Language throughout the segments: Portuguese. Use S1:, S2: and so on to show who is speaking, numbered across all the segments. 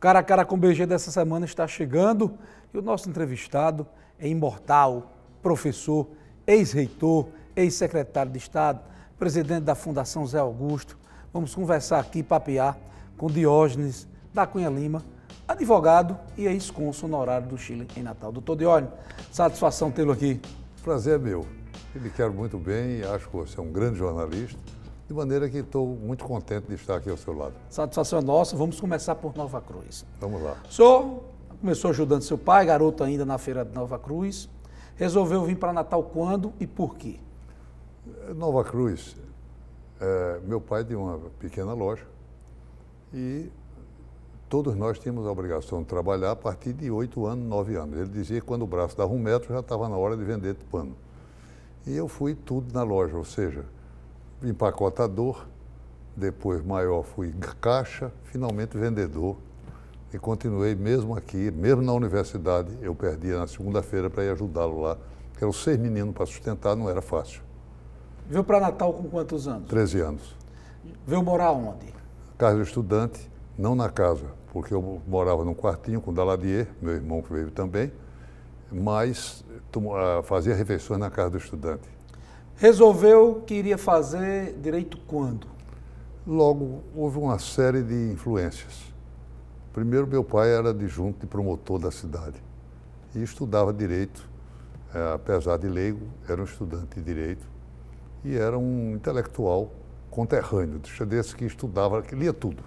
S1: Cara a cara com o BG dessa semana está chegando e o nosso entrevistado é imortal, professor, ex-reitor, ex-secretário de Estado, presidente da Fundação Zé Augusto. Vamos conversar aqui, papear com Diógenes da Cunha Lima, advogado e ex-cônsul honorário do Chile em Natal. Doutor Diógenes, satisfação tê-lo aqui.
S2: Prazer é meu. Eu lhe quero muito bem e acho que você é um grande jornalista, de maneira que estou muito contente de estar aqui ao seu lado.
S1: Satisfação é nossa. Vamos começar por Nova Cruz.
S2: Vamos lá.
S1: O senhor começou ajudando seu pai, garoto ainda na feira de Nova Cruz. Resolveu vir para Natal quando e por quê?
S2: Nova Cruz, meu pai tinha uma pequena loja e todos nós tínhamos a obrigação de trabalhar a partir de 8 anos, 9 anos. Ele dizia que quando o braço dava 1 metro já estava na hora de vender de pano. E eu fui tudo na loja, ou seja, empacotador, depois maior fui caixa, finalmente vendedor. E continuei mesmo aqui, mesmo na universidade, eu perdia na segunda-feira para ir ajudá-lo lá, porque eram 6 meninos para sustentar, não era fácil.
S1: Veio para Natal com quantos anos?
S2: 13 anos.
S1: Veio morar onde?
S2: Casa do estudante, não na casa, porque eu morava num quartinho com o Daladier, meu irmão que veio também, mas fazia refeições na casa do estudante.
S1: Resolveu que iria fazer direito quando?
S2: Logo, houve uma série de influências. Primeiro, meu pai era adjunto de promotor da cidade e estudava direito, apesar de leigo, era um estudante de direito e era um intelectual conterrâneo, desse que estudava, que lia tudo.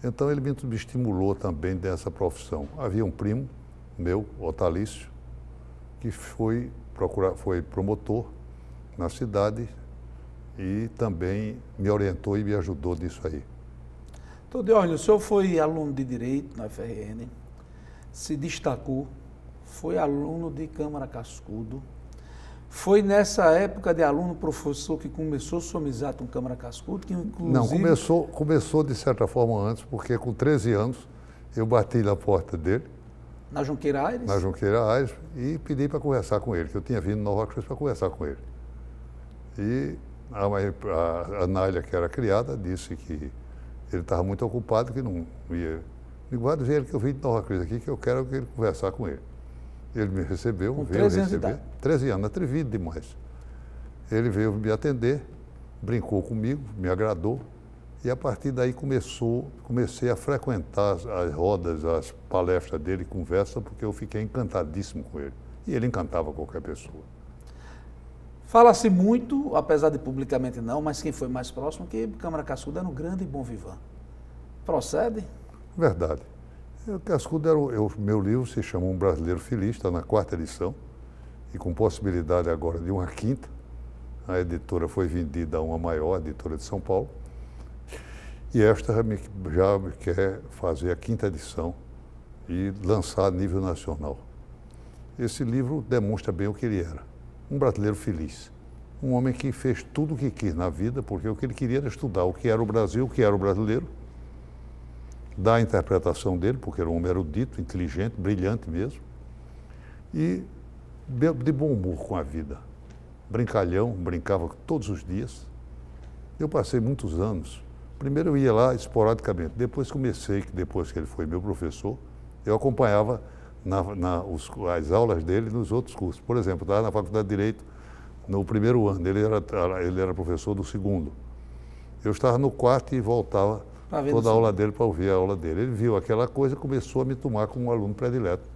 S2: Então, ele me estimulou também dessa profissão. Havia um primo meu, Otalício, que foi promotor na cidade e também me orientou e me ajudou nisso aí.
S1: Doutor Diógenes, o senhor foi aluno de Direito na UFRN, se destacou, foi aluno de Câmara Cascudo, foi nessa época de aluno professor que começou sua amizade com Câmara Cascudo, que inclusive...
S2: Não, começou de certa forma antes, porque com 13 anos eu bati na porta dele.
S1: Na Junqueira Aires?
S2: Na Junqueira Aires, e pedi para conversar com ele, que eu tinha vindo em Nova Cruz para conversar com ele. E a Nália, que era criada, disse que ele estava muito ocupado, que não ia. Digo, vai dizer ele que eu vim de Nova Cruz aqui, que eu quero que ele conversar com ele. Ele me recebeu,
S1: com
S2: veio
S1: 13
S2: receber.
S1: anos de idade.
S2: 13 anos, atrevido demais. Ele veio me atender, brincou comigo, me agradou, e a partir daí comecei a frequentar as rodas, as palestras dele, conversa, porque eu fiquei encantadíssimo com ele. E ele encantava qualquer pessoa.
S1: Fala-se muito, apesar de publicamente não, mas quem foi mais próximo, que Câmara Cascudo era um grande bom vivant. Procede?
S2: Verdade. Cascudo meu livro se chama Um Brasileiro Feliz, está na 4ª edição, e com possibilidade agora de uma 5ª. A editora foi vendida a uma maior, a editora de São Paulo, e esta já me quer fazer a 5ª edição e lançar a nível nacional. Esse livro demonstra bem o que ele era. Um brasileiro feliz. Um homem que fez tudo o que quis na vida, porque o que ele queria era estudar o que era o Brasil, o que era o brasileiro, dar a interpretação dele, porque era um homem erudito, inteligente, brilhante mesmo, e de bom humor com a vida. Brincalhão, brincava todos os dias. Eu passei muitos anos. Primeiro eu ia lá esporadicamente, depois que ele foi meu professor, eu acompanhava as aulas dele nos outros cursos. Por exemplo, estava na Faculdade de Direito no 1º ano, ele era professor do 2º. Eu estava no 4º e voltava toda a aula dele para ouvir a aula dele. Ele viu aquela coisa e começou a me tomar como um aluno predileto.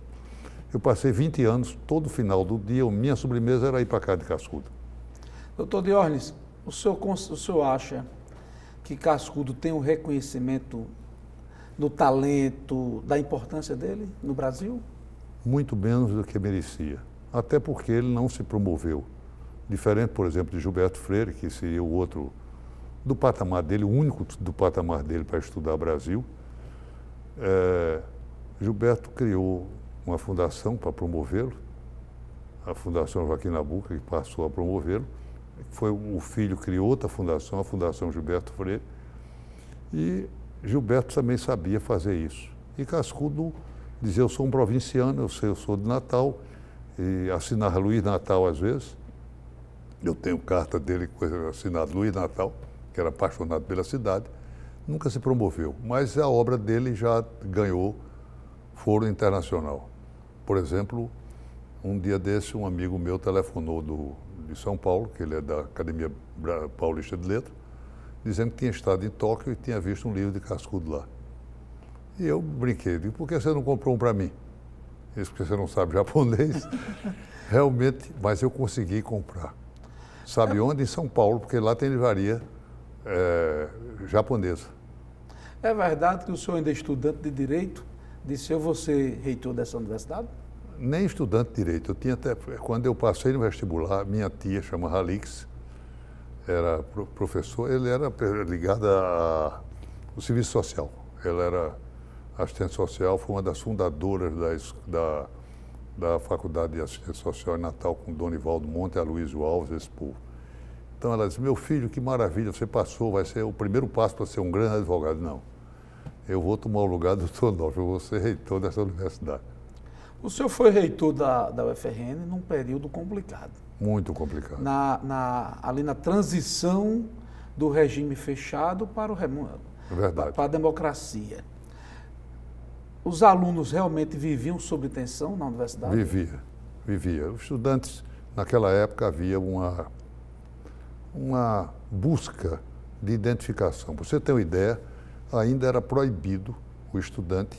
S2: Eu passei 20 anos, todo final do dia, minha sobremesa era ir para cá de Cascudo.
S1: Doutor Diógenes, o senhor acha que Cascudo tem um reconhecimento do talento, da importância dele no Brasil?
S2: Muito menos do que merecia. Até porque ele não se promoveu. Diferente, por exemplo, de Gilberto Freire, que seria o outro do patamar dele, o único do patamar dele para estudar Brasil. Gilberto criou uma fundação para promovê-lo, a Fundação Joaquim Nabuco, que passou a promovê-lo. O filho criou outra fundação, a Fundação Gilberto Freire, e Gilberto também sabia fazer isso. E Cascudo dizia, eu sou um provinciano, eu sou de Natal, e assinava Luiz Natal às vezes. Eu tenho carta dele assinada Luiz Natal, que era apaixonado pela cidade. nunca se promoveu, mas a obra dele já ganhou foro internacional. Por exemplo, um dia desse, um amigo meu telefonou de São Paulo, que ele é da Academia Paulista de Letras, dizendo que tinha estado em Tóquio e tinha visto um livro de Cascudo lá. E eu brinquei, digo, por que você não comprou um para mim? Isso porque você não sabe japonês. Realmente, mas eu consegui comprar. Sabe onde? Em São Paulo, porque lá tem livraria japonesa.
S1: É verdade que o senhor ainda é estudante de Direito? Disse eu vou ser reitor dessa universidade?
S2: Nem estudante de Direito. Eu tinha até, quando eu passei no vestibular, minha tia, chama Halix, era professor, ele era ligado ao serviço social. Ela era assistente social, foi uma das fundadoras da Faculdade de Assistência Social em Natal, com Dona Ivaldo Monte e Aloysio Alves, esse povo. Então ela disse, meu filho, que maravilha, você passou, vai ser o primeiro passo para ser um grande advogado. Não, eu vou tomar o lugar do Dr. Nofre, eu vou ser reitor dessa universidade.
S1: O senhor foi reitor da UFRN num período complicado.
S2: Muito complicado.
S1: Ali na transição do regime fechado para a democracia. Os alunos realmente viviam sob tensão na universidade?
S2: Vivia. Os estudantes, naquela época, havia uma busca de identificação. Para você ter uma ideia, ainda era proibido o estudante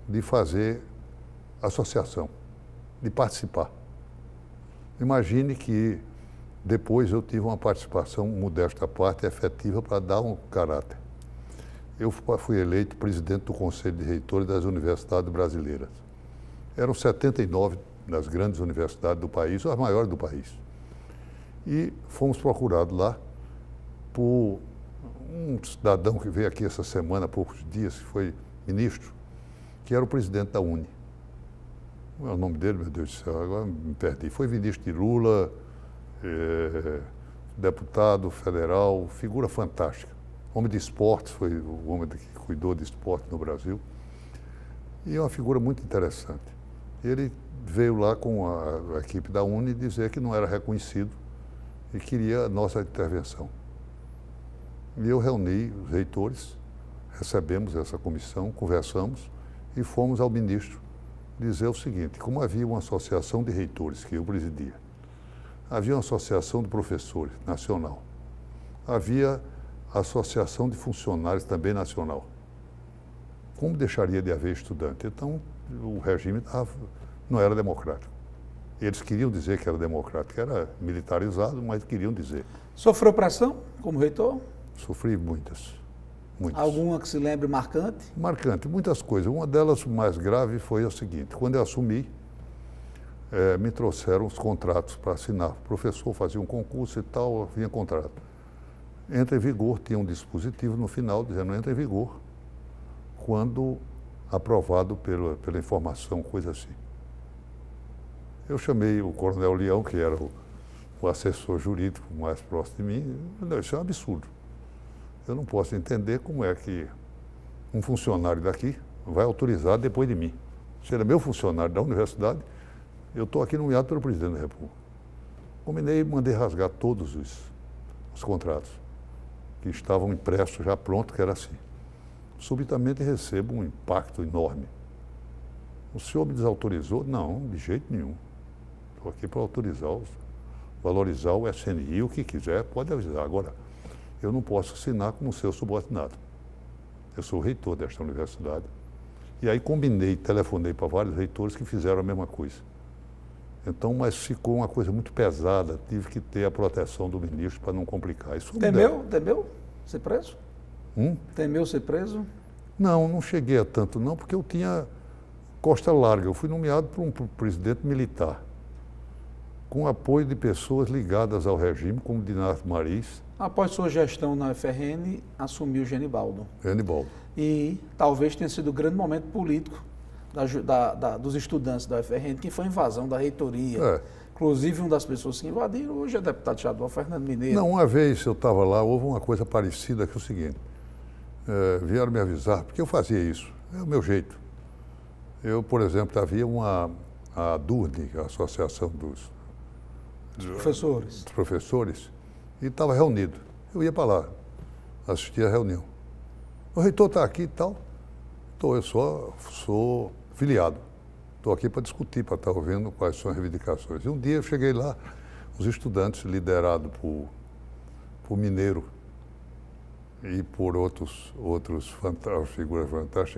S2: de fazer associação, de participar. Imagine que depois eu tive uma participação, modesta parte, efetiva para dar um caráter. Eu fui eleito presidente do Conselho de Reitores das Universidades Brasileiras. Eram 79 das grandes universidades do país, as maiores do país. E fomos procurados lá por um cidadão que veio aqui essa semana, há poucos dias, que foi ministro, que era o presidente da UNE. Como é o nome dele, meu Deus do céu, agora me perdi. Foi ministro de Lula, deputado federal, figura fantástica. Homem de esportes, foi o homem que cuidou de esporte no Brasil. E é uma figura muito interessante. Ele veio lá com a equipe da UNE dizer que não era reconhecido e queria a nossa intervenção. E eu reuni os reitores, recebemos essa comissão, conversamos e fomos ao ministro dizer o seguinte, como havia uma associação de reitores que eu presidia, havia uma associação de professores nacional, havia a associação de funcionários também nacional. Como deixaria de haver estudante? Então, o regime não era democrático. Eles queriam dizer que era democrático, era militarizado, mas queriam dizer.
S1: Sofreu pressão como reitor?
S2: Sofri muitas.
S1: Alguma que se lembre marcante?
S2: Marcante, muitas coisas. Uma delas mais grave foi a seguinte, quando eu assumi, me trouxeram os contratos para assinar. O professor fazia um concurso e tal, vinha contrato. Entra em vigor, tinha um dispositivo no final dizendo entra em vigor quando aprovado pela informação, coisa assim. Eu chamei o Coronel Leão, que era o assessor jurídico mais próximo de mim, não, isso é um absurdo. Eu não posso entender como é que um funcionário daqui vai autorizar depois de mim. Se ele é meu funcionário da universidade, eu estou aqui nomeado pelo presidente da República. Combinei e mandei rasgar todos os contratos que estavam impressos, já pronto, que era assim. Subitamente recebo um impacto enorme. O senhor me desautorizou? Não, de jeito nenhum. Estou aqui para autorizar, valorizar o SNI, o que quiser, pode avisar. Agora, eu não posso assinar como seu subordinado. Eu sou o reitor desta universidade. E aí combinei, telefonei para vários reitores que fizeram a mesma coisa. Então, mas ficou uma coisa muito pesada, tive que ter a proteção do ministro para não complicar. Isso
S1: Temeu ser preso? Temeu ser preso?
S2: Não, não cheguei a tanto não, porque eu tinha costa larga. Eu fui nomeado por um presidente militar, com apoio de pessoas ligadas ao regime, como Dinácio Mariz.
S1: Após sua gestão na UFRN, assumiu Genibaldo.
S2: Genibaldo.
S1: E talvez tenha sido o grande momento político dos estudantes da UFRN, que foi a invasão da reitoria. Inclusive, uma das pessoas que invadiram hoje é o deputado estadual Fernando Mineiro.
S2: Não, uma vez eu estava lá, houve uma coisa parecida, que é o seguinte, vieram me avisar, porque eu fazia isso, é o meu jeito. Eu, por exemplo, havia a DURD, a Associação dos
S1: Professores,
S2: e estava reunido. Eu ia para lá, assistir a reunião. O reitor está aqui e tal. Então, eu sou filiado. Estou aqui para discutir, para estar ouvindo quais são as reivindicações. E um dia eu cheguei lá, os estudantes liderados por Mineiro e por outros figuras fantásticas,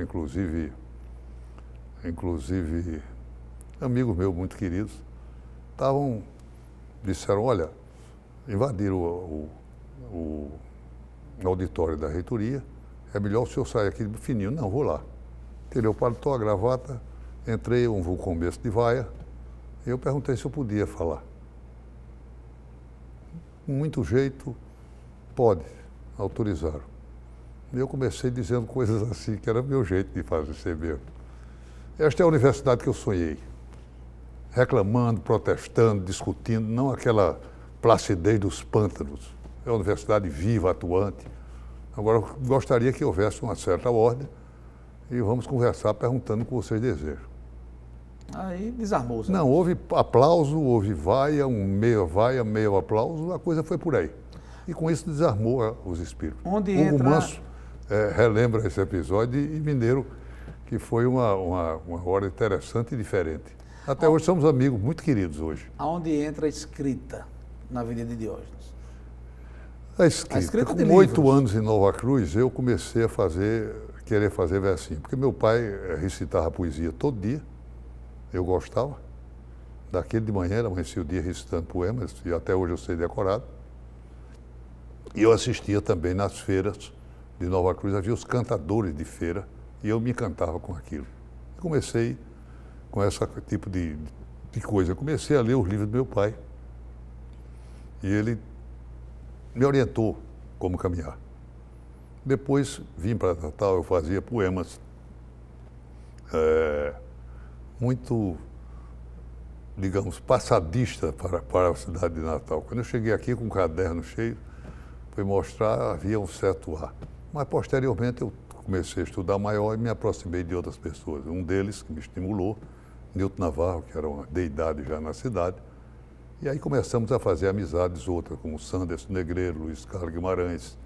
S2: inclusive amigos meus muito queridos, disseram, olha, invadiram o auditório da reitoria, é melhor o senhor sair aqui fininho. Não, vou lá. Tirei o paletó, a gravata, entrei, um começo de vaia, e eu perguntei se eu podia falar. Com muito jeito, pode, autorizaram. E eu comecei dizendo coisas assim, que era o meu jeito de fazer ser mesmo. Esta é a universidade que eu sonhei. Reclamando, protestando, discutindo, não aquela placidez dos pântanos. É uma universidade viva, atuante. Agora, eu gostaria que houvesse uma certa ordem e vamos conversar perguntando o que vocês desejam.
S1: Aí desarmou. Sabe?
S2: Não, houve aplauso, houve vaia, meio aplauso, a coisa foi por aí. E com isso desarmou os espíritos.
S1: Onde
S2: Hugo
S1: entra...
S2: Manso relembra esse episódio e Mineiro, que foi uma hora interessante e diferente. Até hoje somos amigos muito queridos hoje.
S1: Aonde entra a escrita na vida de Diógenes?
S2: A escrita com 8 anos em Nova Cruz, eu comecei a querer fazer versinho, porque meu pai recitava poesia todo dia, eu gostava. Daquele de manhã, ele amanhecia o dia recitando poemas, e até hoje eu sei decorado. E eu assistia também nas feiras de Nova Cruz, havia os cantadores de feira, e eu me encantava com aquilo. Comecei com esse tipo de coisa. Eu comecei a ler os livros do meu pai, e ele me orientou como caminhar. Depois vim para Natal, eu fazia poemas muito, digamos, passadistas para a cidade de Natal. Quando eu cheguei aqui com um caderno cheio, fui mostrar, havia um certo ar. Mas posteriormente eu comecei a estudar maior e me aproximei de outras pessoas. Um deles que me estimulou, Nilton Navarro, que era uma deidade já na cidade. E aí começamos a fazer amizades outras, como Sanderson Negreiro, Luiz Carlos Guimarães,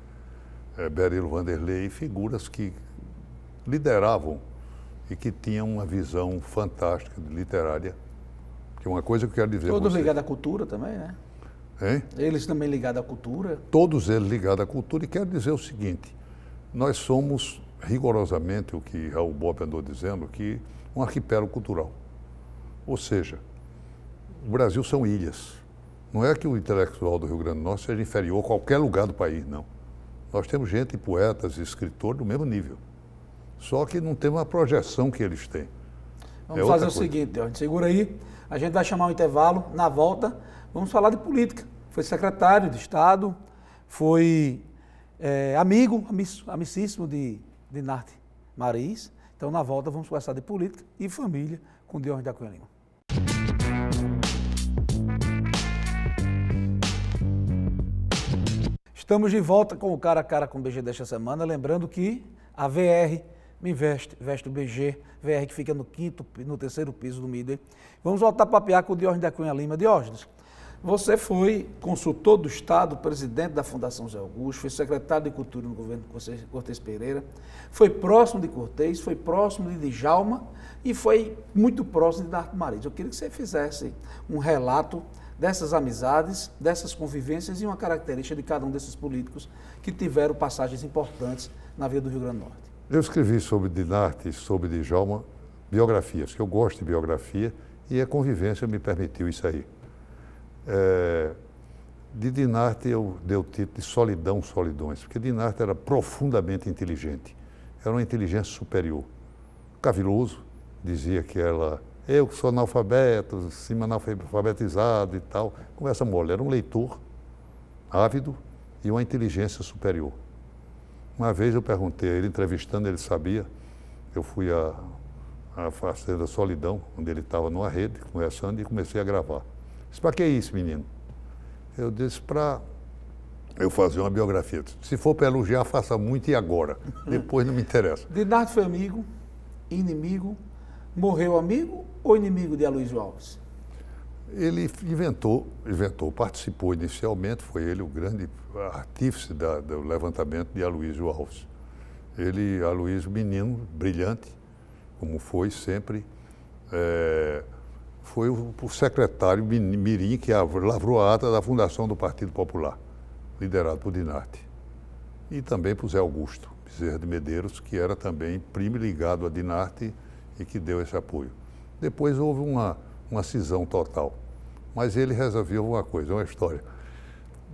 S2: Berilo Vanderlei, figuras que lideravam e que tinham uma visão fantástica literária. Que uma coisa que eu quero dizer...
S1: Todos ligados à cultura também, né?
S2: Hein?
S1: Eles também ligados à cultura?
S2: Todos eles ligados à cultura. E quero dizer o seguinte, nós somos rigorosamente, o que Raul Bob andou dizendo, que um arquipélago cultural. Ou seja, o Brasil são ilhas. Não é que o intelectual do Rio Grande do Norte seja inferior a qualquer lugar do país, não. Nós temos gente, poetas e escritores do mesmo nível. Só que não tem uma projeção que eles têm.
S1: Vamos fazer o seguinte, ó, segura aí, a gente vai chamar um intervalo, na volta, vamos falar de política. Foi secretário de Estado, foi amicíssimo de Dinarte Mariz. Então, na volta, vamos conversar de política e família com Diógenes da Cunha Lima. Estamos de volta com o Cara a Cara com o BG desta semana, lembrando que a VR me veste o BG, VR que fica no 3º piso do Midway. Vamos voltar a papear com o Diógenes da Cunha Lima. Diógenes, você foi consultor do Estado, presidente da Fundação Zé Augusto, foi secretário de Cultura no governo Cortez Pereira, foi próximo de Cortez, foi próximo de Djalma e foi muito próximo de Dinarte Mariz. Eu queria que você fizesse um relato dessas amizades, dessas convivências e uma característica de cada um desses políticos que tiveram passagens importantes na vida do Rio Grande do Norte. Eu
S2: escrevi sobre Dinarte e sobre Djalma biografias, que eu gosto de biografia e a convivência me permitiu isso aí. De Dinarte eu dei o título de Solidão, Solidões, porque Dinarte era profundamente inteligente, era uma inteligência superior. Caviloso, dizia que eu que sou analfabeto, alfabetizado e tal, conversa mole, era um leitor ávido e uma inteligência superior. Uma vez eu perguntei a ele, entrevistando, ele sabia, eu fui à Fazenda Solidão, onde ele estava numa rede, conversando, e comecei a gravar. Disse, para que isso, menino? Eu disse, para eu fazer uma biografia. Se for para elogiar, faça muito e agora. Depois não me interessa.
S1: Dinarte foi amigo, inimigo, morreu amigo ou inimigo de Aloysio Alves?
S2: Ele participou inicialmente, foi ele o grande artífice do levantamento de Aloysio Alves. Ele, Aloysio, menino, brilhante, como foi sempre, foi o secretário mirim que lavrou a ata da fundação do Partido Popular, liderado por Dinarte. E também por Zé Augusto Bezerra de Medeiros, que era também primo ligado a Dinarte e que deu esse apoio. Depois houve uma cisão total, mas ele resolveu uma coisa, uma história.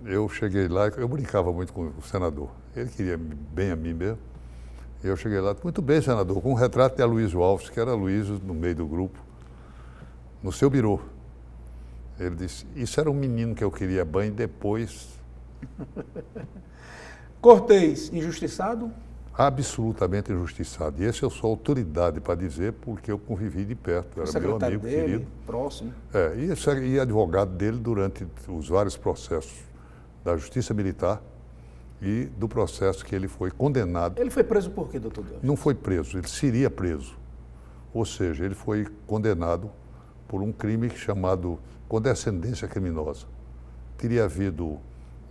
S2: Eu cheguei lá, eu brincava muito com o senador, ele queria bem a mim mesmo. Eu cheguei lá, muito bem, senador, com um retrato de Aloysio Alves, que era Aloysio no meio do grupo, no seu birô. Ele disse, isso era um menino que eu queria banho depois.
S1: Cortês, injustiçado?
S2: Absolutamente injustiçado. E esse eu sou autoridade para dizer, porque eu convivi de perto, era meu amigo
S1: dele,
S2: querido.
S1: Próximo.
S2: E advogado dele durante os vários processos da Justiça Militar e do processo que ele foi condenado.
S1: Ele foi preso por quê, doutor Deus?
S2: Não foi preso, ele seria preso. Ou seja, ele foi condenado por um crime chamado condescendência criminosa. Teria havido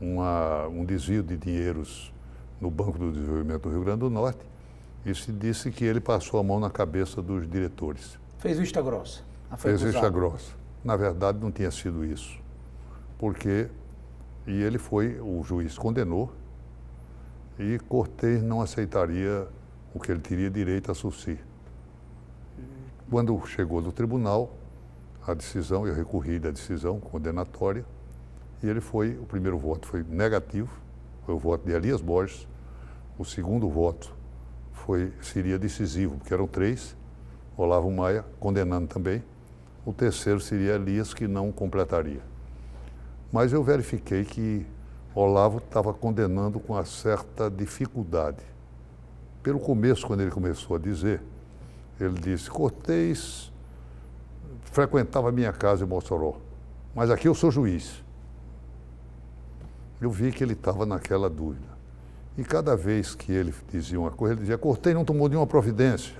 S2: um desvio de dinheiros no Banco do Desenvolvimento do Rio Grande do Norte e se disse que ele passou a mão na cabeça dos diretores.
S1: Fez vista grossa.
S2: Fez vista grossa. Na verdade, não tinha sido isso. Porque, o juiz condenou e Cortês não aceitaria o que ele teria direito a sucir. Quando chegou do tribunal, a decisão, eu recorri da decisão condenatória, e o primeiro voto foi negativo, foi o voto de Elias Borges, o segundo voto seria decisivo, porque eram 3, Olavo Maia condenando também, o terceiro seria Elias, que não completaria. Mas eu verifiquei que Olavo estava condenando com uma certa dificuldade. Pelo começo, quando ele começou a dizer, ele disse, Cortês frequentava a minha casa em Mossoró, mas aqui eu sou juiz. Eu vi que ele estava naquela dúvida. E cada vez que ele dizia uma coisa, ele dizia, Cortês não tomou nenhuma providência.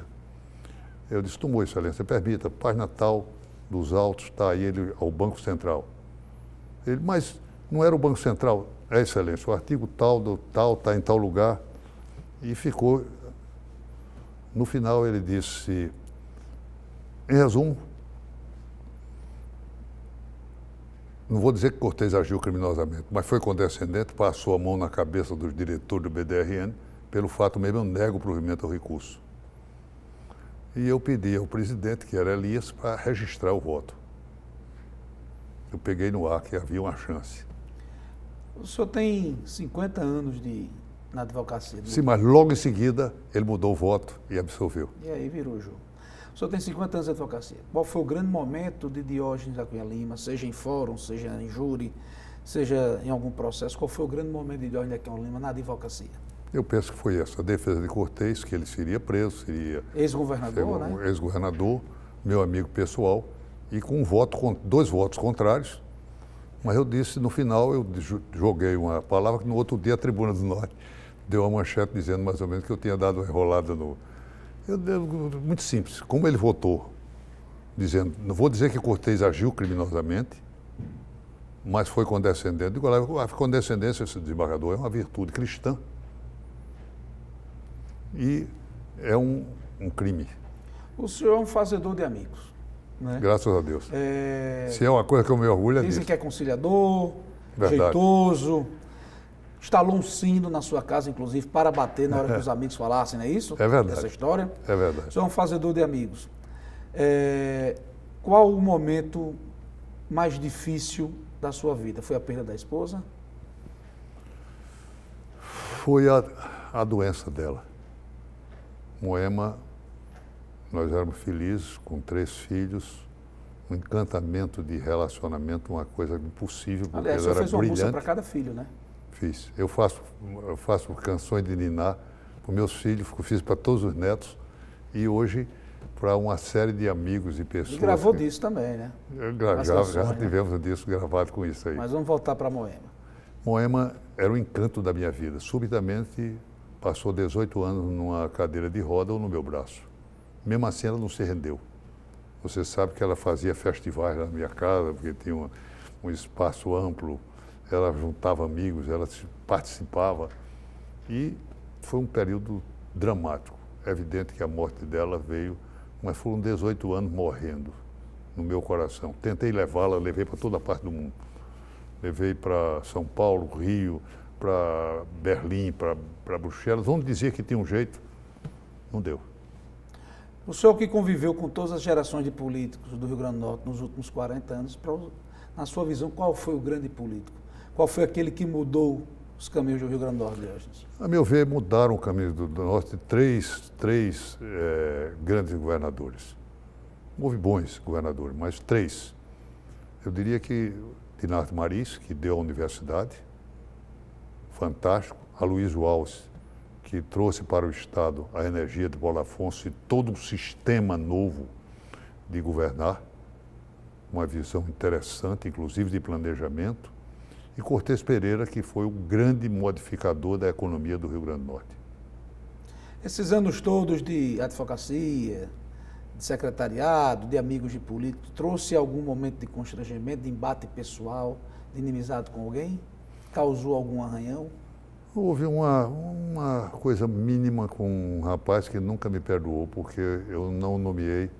S2: Eu disse, tomou, excelência, permita, página tal dos autos, está aí ao Banco Central. Ele, mas não era o Banco Central? É, excelência, o artigo tal, do tal, está em tal lugar. E ficou, no final ele disse, em resumo, não vou dizer que Cortês agiu criminosamente, mas foi condescendente, passou a mão na cabeça dos diretores do BDRN, pelo fato mesmo eu nego o provimento ao recurso. E eu pedi ao presidente, que era Elias, para registrar o voto. Eu peguei no ar que havia uma chance.
S1: O senhor tem 50 anos na advocacia.
S2: Sim, mas logo em seguida ele mudou o voto e absolveu.
S1: E aí virou o jogo. O senhor tem 50 anos de advocacia. Qual foi o grande momento de Diógenes da Cunha Lima, seja em fórum, seja em júri, seja em algum processo? Qual foi o grande momento de Diógenes da Cunha Lima na advocacia?
S2: Eu penso que foi essa, a defesa de Cortês, que ele seria preso, seria...
S1: Ex-governador, né?
S2: Ex-governador, meu amigo pessoal, e com 2 votos contrários. Mas eu disse, no final, eu joguei uma palavra que no outro dia a Tribuna do Norte deu uma manchete dizendo mais ou menos que eu tinha dado uma enrolada no... muito simples, como ele votou, dizendo, não vou dizer que Cortês agiu criminosamente, mas foi condescendente. Digo, a condescendência, esse desembargador, é uma virtude cristã e é um crime.
S1: O senhor é um fazedor de amigos, né?
S2: Graças a Deus. Se é uma coisa que eu me orgulho, é disso.
S1: Dizem que é conciliador,
S2: Verdade.
S1: Jeitoso. Instalou um sino na sua casa, inclusive, para bater na hora que os amigos falassem, não é isso?
S2: É verdade.
S1: Essa história?
S2: É verdade.
S1: O senhor é um fazedor de amigos. Qual o momento mais difícil da sua vida? Foi a perda da esposa?
S2: Foi a doença dela. Moema, nós éramos felizes, com 3 filhos, um encantamento de relacionamento, uma coisa impossível, porque
S1: Aliás,
S2: ela era
S1: você fez uma música
S2: brilhante.
S1: para cada filho, né?
S2: Fiz. Eu faço canções de niná para meus filhos, fiz para todos os netos e hoje para uma série de amigos e pessoas.
S1: E gravou disso também, né?
S2: Já tivemos um disco gravado com isso aí.
S1: Mas vamos voltar para Moema.
S2: Moema era o encanto da minha vida. Subitamente passou 18 anos numa cadeira de roda ou no meu braço. Mesmo assim ela não se rendeu. Você sabe que ela fazia festivais na minha casa, porque tinha um espaço amplo. Ela juntava amigos, ela participava e foi um período dramático. É evidente que a morte dela veio, mas foram 18 anos morrendo no meu coração. Tentei levá-la, levei para toda parte do mundo. Levei para São Paulo, Rio, para Berlim, para Bruxelas, onde dizia que tinha um jeito, não deu.
S1: O senhor que conviveu com todas as gerações de políticos do Rio Grande do Norte nos últimos 40 anos, na sua visão, qual foi o grande político? Qual foi aquele que mudou os caminhos do Rio Grande do Norte, Diógenes?
S2: A meu ver, mudaram o caminho do Norte três grandes governadores. Houve bons governadores, mas três. Eu diria que Dinardo Marins, que deu a universidade, fantástico. Aloysio Alves, que trouxe para o Estado a energia de Paulo Afonso e todo um sistema novo de governar, uma visão interessante, inclusive de planejamento, e Cortes Pereira, que foi o grande modificador da economia do Rio Grande do Norte.
S1: Esses anos todos de advocacia, de secretariado, de amigos de políticos, trouxe algum momento de constrangimento, de embate pessoal, de inimizade com alguém? Causou algum arranhão?
S2: Houve uma coisa mínima com um rapaz que nunca me perdoou, porque eu não nomeei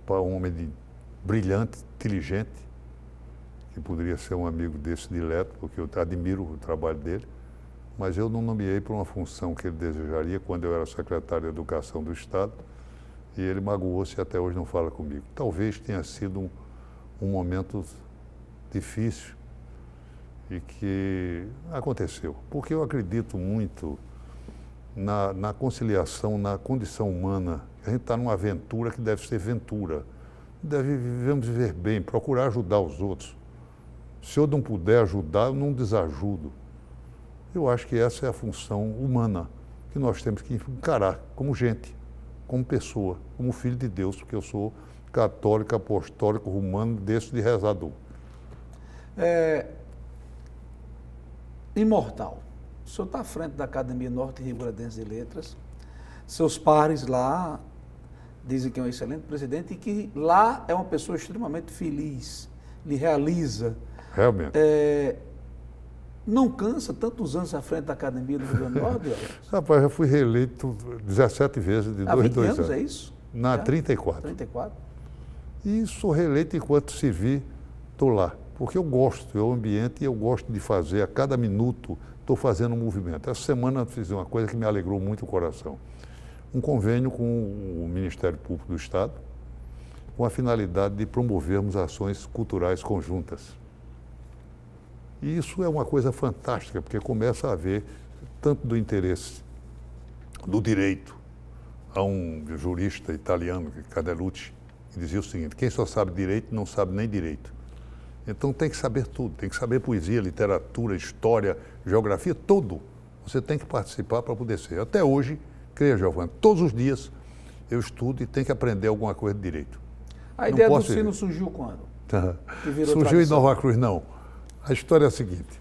S2: para um homem brilhante, inteligente, que poderia ser um amigo desse dileto, porque eu admiro o trabalho dele, mas eu não nomeei para uma função que ele desejaria quando eu era secretário de Educação do Estado, e ele magoou-se e até hoje não fala comigo. Talvez tenha sido um momento difícil e que aconteceu, porque eu acredito muito na conciliação, na condição humana. A gente está numa aventura que deve ser ventura. Devemos viver bem, procurar ajudar os outros. Se eu não puder ajudar, eu não desajudo. Eu acho que essa é a função humana que nós temos que encarar como gente, como pessoa, como filho de Deus, porque eu sou católico, apostólico, romano, desse de rezador.
S1: Imortal. O senhor está à frente da Academia Norte Rio Grandense de Letras. Seus pares lá dizem que é um excelente presidente e que lá é uma pessoa extremamente feliz, lhe realiza.
S2: Realmente.
S1: Não cansa tantos anos à frente da Academia do Rio Grande do Norte?
S2: Rapaz, já fui reeleito 17 vezes de 2 em 2 anos.
S1: É isso?
S2: Na 34.
S1: 34.
S2: E sou reeleito enquanto servi, estou lá. Porque eu gosto, é o ambiente e eu gosto de fazer, a cada minuto estou fazendo um movimento. Essa semana fiz uma coisa que me alegrou muito o coração. Um convênio com o Ministério Público do Estado, com a finalidade de promovermos ações culturais conjuntas. E isso é uma coisa fantástica, porque começa a haver tanto do interesse do direito. Há um jurista italiano, Canelucci, que dizia o seguinte: quem só sabe direito não sabe nem direito. Então tem que saber tudo, tem que saber poesia, literatura, história, geografia, tudo. Você tem que participar para poder ser. Até hoje, creia, Giovanni, todos os dias eu estudo e tenho que aprender alguma coisa de direito.
S1: A ideia do sino surgiu quando?
S2: Surgiu em Nova Cruz, não. A história é a seguinte: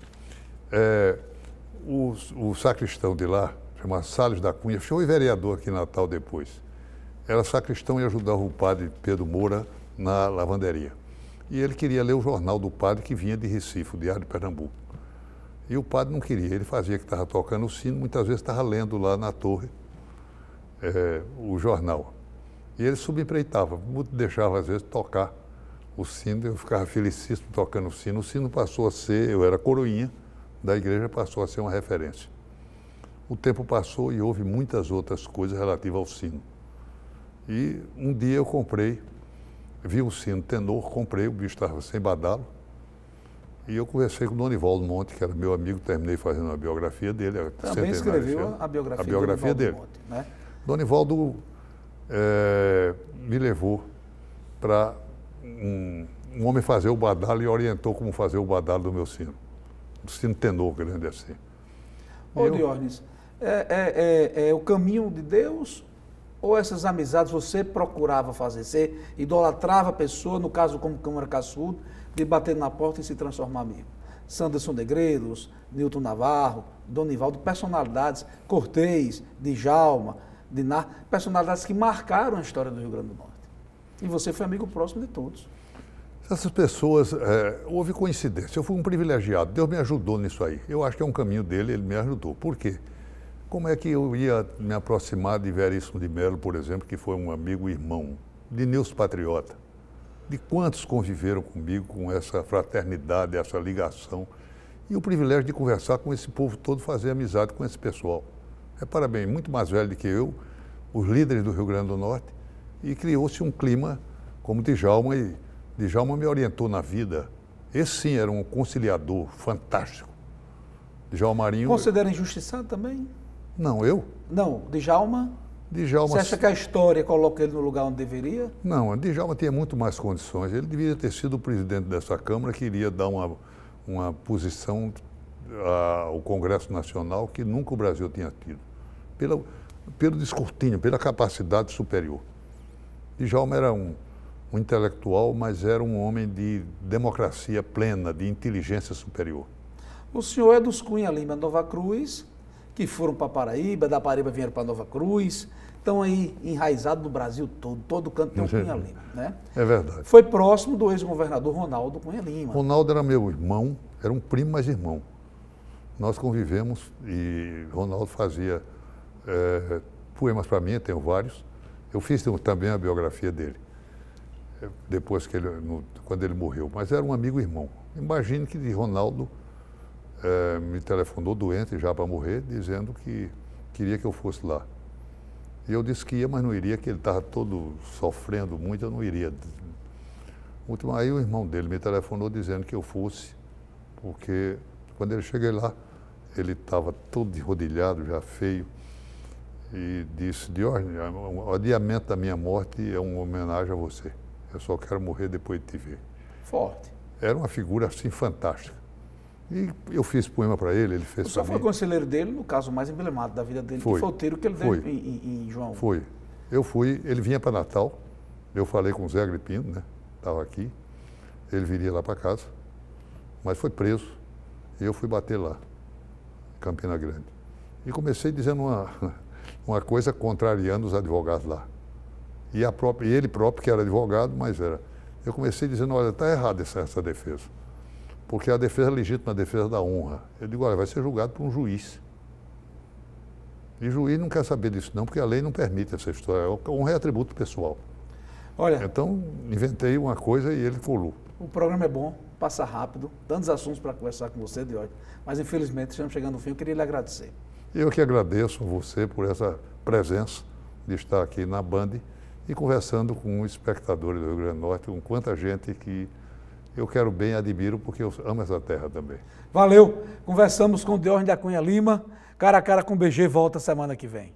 S2: o sacristão de lá, chamado Salles da Cunha, foi vereador aqui em Natal depois. Era sacristão e ajudava o padre Pedro Moura na lavanderia. E ele queria ler o jornal do padre que vinha de Recife, o Diário de Pernambuco. E o padre não queria, ele fazia que estava tocando o sino, muitas vezes estava lendo lá na torre o jornal. E ele subempreitava, deixava às vezes tocar o sino, eu ficava felicíssimo tocando o sino. O sino passou a ser, eu era coroinha da igreja, passou a ser uma referência. O tempo passou e houve muitas outras coisas relativas ao sino. E um dia eu comprei, vi um sino tenor, comprei, o bicho estava sem badalo, e eu conversei com o Donivaldo Monte, que era meu amigo, terminei fazendo uma biografia dele.
S1: Também escreveu a biografia
S2: dele.
S1: Monte, né?
S2: Donivaldo me levou para um homem fazer o badalo e orientou como fazer o badalo do meu sino. Um sino tenor grande assim.
S1: Ô, Diógenes, é o caminho de Deus ou essas amizades você procurava fazer? Você idolatrava a pessoa, no caso como Câmara Caçudo, de bater na porta e se transformar amigo? Sanderson Negreiros, Nilton Navarro, Donivaldo, personalidades, Cortez, Djalma, Dinar, personalidades que marcaram a história do Rio Grande do Norte. E você foi amigo próximo de todos.
S2: Essas pessoas, houve coincidência. Eu fui um privilegiado, Deus me ajudou nisso aí. Eu acho que é um caminho dele, ele me ajudou. Por quê? Como é que eu ia me aproximar de Veríssimo de Mello, por exemplo, que foi um amigo e irmão, de Nilson Patriota? De quantos conviveram comigo com essa fraternidade, essa ligação, e o privilégio de conversar com esse povo todo, fazer amizade com esse pessoal. Repara bem, muito mais velho do que eu, os líderes do Rio Grande do Norte, e criou-se um clima como Djalma, e Djalma me orientou na vida. Esse sim era um conciliador fantástico. Djalma Marinho...
S1: Considera injustiçado também?
S2: Não, eu?
S1: Não, Djalma...
S2: Djalma...
S1: Você acha que a história coloca ele no lugar onde deveria?
S2: Não, Djalma tinha muito mais condições. Ele deveria ter sido o presidente dessa Câmara, que iria dar uma posição ao Congresso Nacional que nunca o Brasil tinha tido. Pelo descortínio, pela capacidade superior. Djalma era um intelectual, mas era um homem de democracia plena, de inteligência superior.
S1: O senhor é dos Cunha Lima Nova Cruz, que foram para Paraíba, da Paraíba vieram para Nova Cruz, estão aí enraizados no Brasil todo canto tem um Cunha Lima, né?
S2: É verdade.
S1: Foi próximo do ex-governador Ronaldo Cunha Lima.
S2: Ronaldo era meu irmão, era um primo, mas irmão. Nós convivemos e Ronaldo fazia poemas para mim, tenho vários. Eu fiz também a biografia dele, depois quando ele morreu, mas era um amigo e irmão. Imagine que Ronaldo me telefonou doente já para morrer, dizendo que queria que eu fosse lá. E eu disse que ia, mas não iria, que ele estava todo sofrendo muito, eu não iria. Aí o irmão dele me telefonou dizendo que eu fosse, porque quando ele cheguei lá, ele estava todo enrodilhado, já feio, e disse: Diógenes, o adiamento da minha morte é uma homenagem a você. Eu só quero morrer depois de te ver.
S1: Forte.
S2: Era uma figura assim fantástica. E eu fiz poema para ele, ele fez para mim.
S1: O senhor foi conselheiro dele, no caso mais emblemático da vida dele, que foi o tiro que ele deu em João.
S2: Foi. Eu fui, ele vinha para Natal, eu falei com o Zé Agripino, né? Estava aqui, ele viria lá para casa, mas foi preso, e eu fui bater lá, em Campina Grande. E comecei dizendo uma coisa contrariando os advogados lá. E ele próprio, que era advogado, mas era. Eu comecei dizendo: olha, está errada essa defesa. Porque a defesa legítima, a defesa da honra. Eu digo: olha, vai ser julgado por um juiz. E o juiz não quer saber disso não, porque a lei não permite essa história. Honra é atributo pessoal.
S1: Olha,
S2: então, inventei uma coisa e ele colou.
S1: O programa é bom, passa rápido, tantos assuntos para conversar com você, Diógenes. Mas, infelizmente, estamos chegando no fim, eu queria lhe agradecer.
S2: Eu que agradeço a você por essa presença de estar aqui na Band e conversando com os espectadores do Rio Grande do Norte, com quanta gente que eu quero bem e admiro, porque eu amo essa terra também.
S1: Valeu! Conversamos com Diógenes da Cunha Lima, cara a cara com o BG, volta semana que vem.